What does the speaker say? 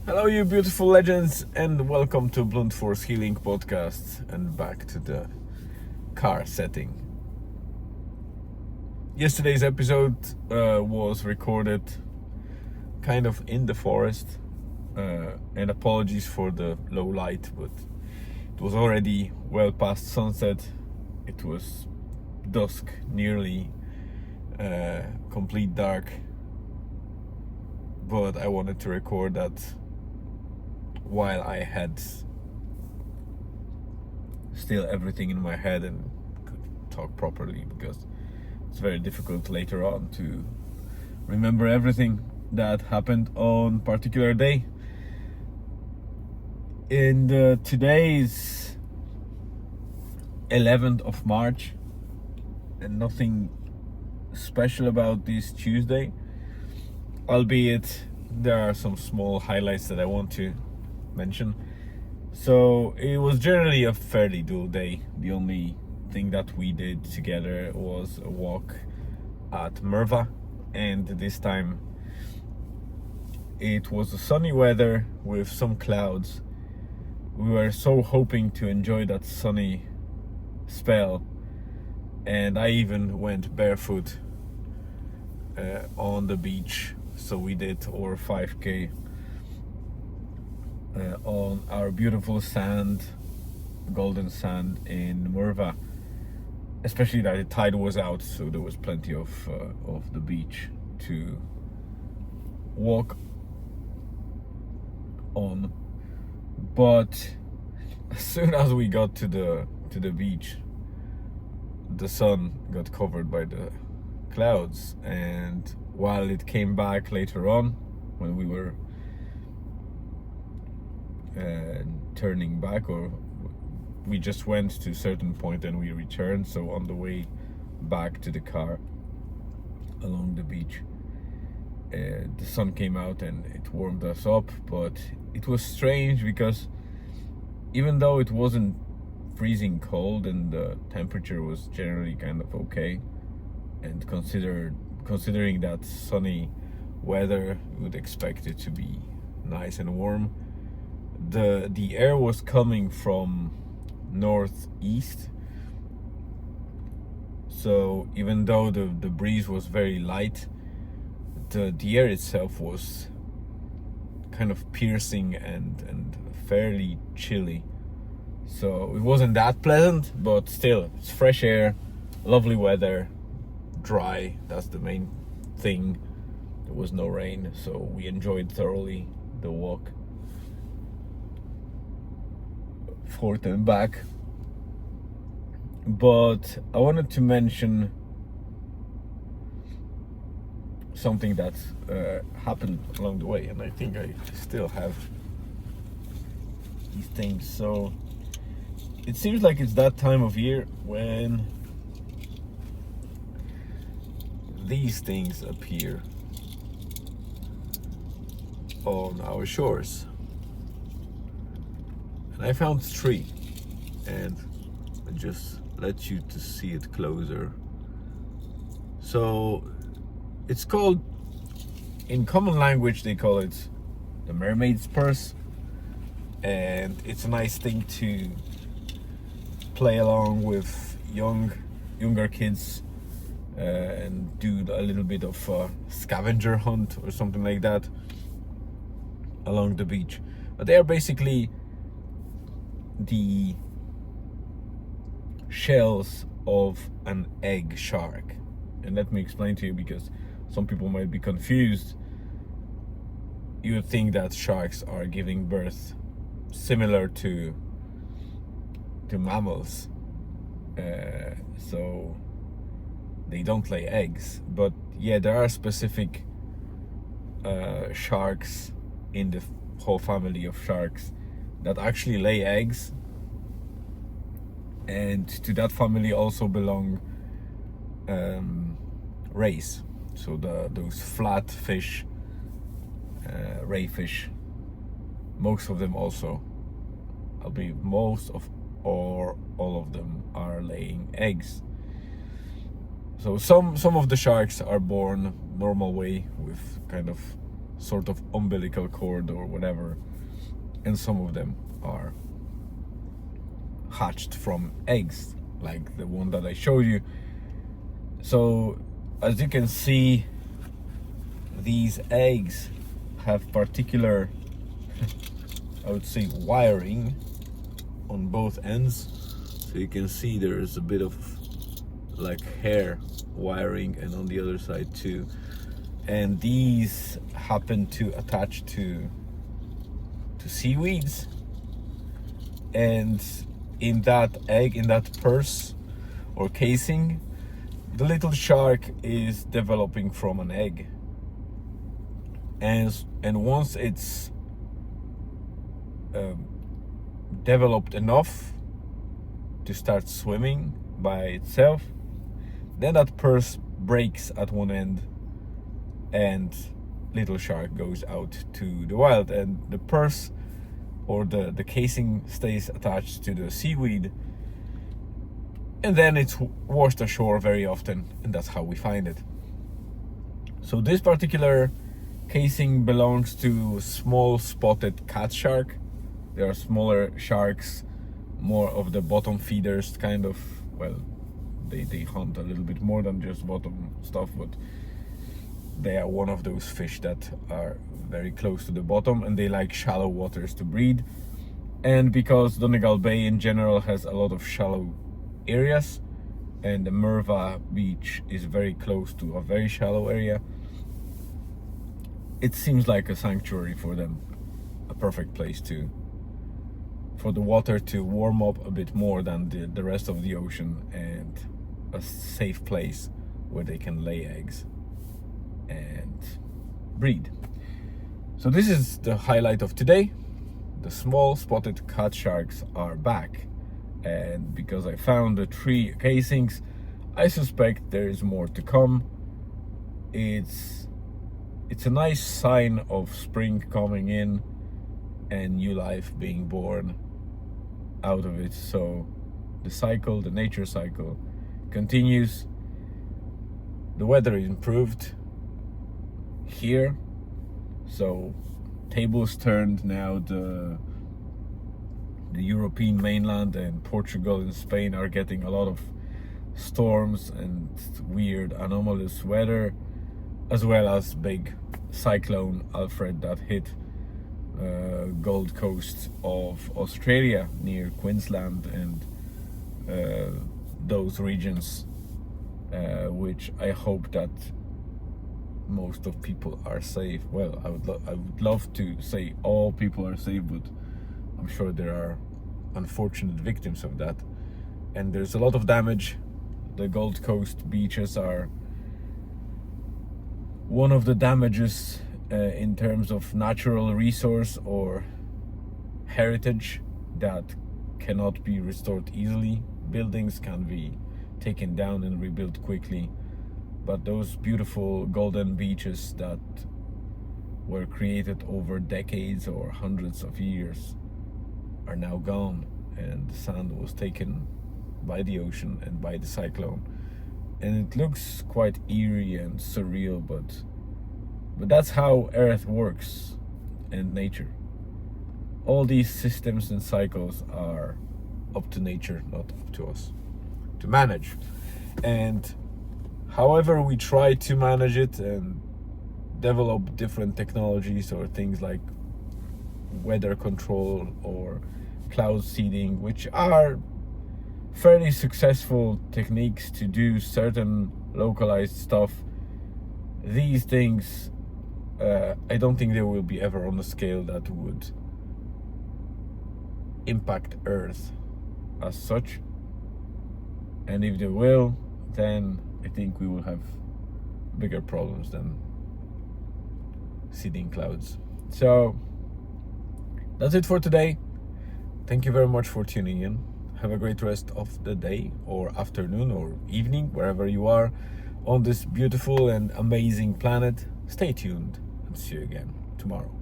Hello, you beautiful legends, and welcome to Blunt Force Healing Podcast and back to the car setting. Yesterday's episode was recorded kind of in the forest, and apologies for the low light, but it was already well past sunset. It was dusk, nearly complete dark, but I wanted to record that while I had still everything in my head and could talk properly, because it's very difficult later on to remember everything that happened on particular day. And today's 11th of March, and nothing special about this Tuesday, albeit there are some small highlights that I want to mention. So it was generally a fairly dull day. The only thing that we did together was a walk at Merva, and this time it was a sunny weather with some clouds. We were so hoping to enjoy that sunny spell, and I even went barefoot on the beach. So we did our 5k on our beautiful sand, golden sand in Merva. Especially that the tide was out, so there was plenty of the beach to walk on. But as soon as we got to the beach, the sun got covered by the clouds, and while it came back later on when we were turning back, or we just went to a certain point and we returned, so on the way back to the car along the beach, the sun came out and it warmed us up. But it was strange because even though it wasn't freezing cold and the temperature was generally kind of okay, and considering that sunny weather, you would expect it to be nice and warm. The air was coming from northeast, so even though the breeze was very light, the air itself was kind of piercing and fairly chilly. So it wasn't that pleasant, but still, it's fresh air, lovely weather, dry. That's the main thing. There was no rain, so we enjoyed thoroughly the walk forth and back. But I wanted to mention something that happened along the way, and I think I still have these things. So it seems like it's that time of year when these things appear on our shores. And I found 3, and I just let you to see it closer. So it's called, in common language they call it the mermaid's purse, and it's a nice thing to play along with younger kids and do a little bit of a scavenger hunt or something like that along the beach. But they are basically the shells of an egg shark. And let me explain to you, because some people might be confused. You would think that sharks are giving birth similar to mammals, so they don't lay eggs. But yeah, there are specific sharks in the whole family of sharks that actually lay eggs, and to that family also belong rays. So those flat fish, ray fish, most of them also, I'll be most of or all of them are laying eggs. So some of the sharks are born normal way with kind of sort of umbilical cord or whatever, and some of them are hatched from eggs, like the one that I showed you. So as you can see, these eggs have particular, I would say, wiring on both ends. So you can see there's a bit of like hair wiring, and on the other side too. And these happen to attach to seaweeds, and in that egg, in that purse or casing, the little shark is developing from an egg, and once it's developed enough to start swimming by itself, then that purse breaks at one end and little shark goes out to the wild, and the purse or the casing stays attached to the seaweed, and then it's washed ashore very often, and that's how we find it. So this particular casing belongs to small spotted cat shark. They are smaller sharks, more of the bottom feeders, kind of. Well, they hunt a little bit more than just bottom stuff, but they are one of those fish that are very close to the bottom, and they like shallow waters to breed. And because Donegal Bay in general has a lot of shallow areas, and the Merva beach is very close to a very shallow area, it seems like a sanctuary for them, a perfect place for the water to warm up a bit more than the rest of the ocean, and a safe place where they can lay eggs and breed. So this is the highlight of today. The small spotted cat sharks are back, and because I found the 3 casings, I suspect there is more to come. It's a nice sign of spring coming in and new life being born out of it. So the cycle, the nature cycle, continues. The weather improved here, so tables turned. Now the European mainland and Portugal and Spain are getting a lot of storms and weird anomalous weather, as well as big cyclone Alfred that hit Gold Coast of Australia near Queensland and those regions, which I hope that most of people are safe. Well, I would love to say all people are safe, but I'm sure there are unfortunate victims of that, and there's a lot of damage. The Gold Coast beaches are one of the damages in terms of natural resource or heritage that cannot be restored easily. Buildings can be taken down and rebuilt quickly, but those beautiful golden beaches that were created over decades or hundreds of years are now gone, and the sand was taken by the ocean and by the cyclone, and it looks quite eerie and surreal, but that's how Earth works and nature. All these systems and cycles are up to nature, not up to us to manage. And however we try to manage it and develop different technologies or things like weather control or cloud seeding, which are fairly successful techniques to do certain localized stuff, these things, I don't think they will be ever on a scale that would impact Earth as such. And if they will, then I think we will have bigger problems than seeding clouds. So that's it for today. Thank you very much for tuning in. Have a great rest of the day or afternoon or evening, wherever you are on this beautiful and amazing planet. Stay tuned and see you again tomorrow.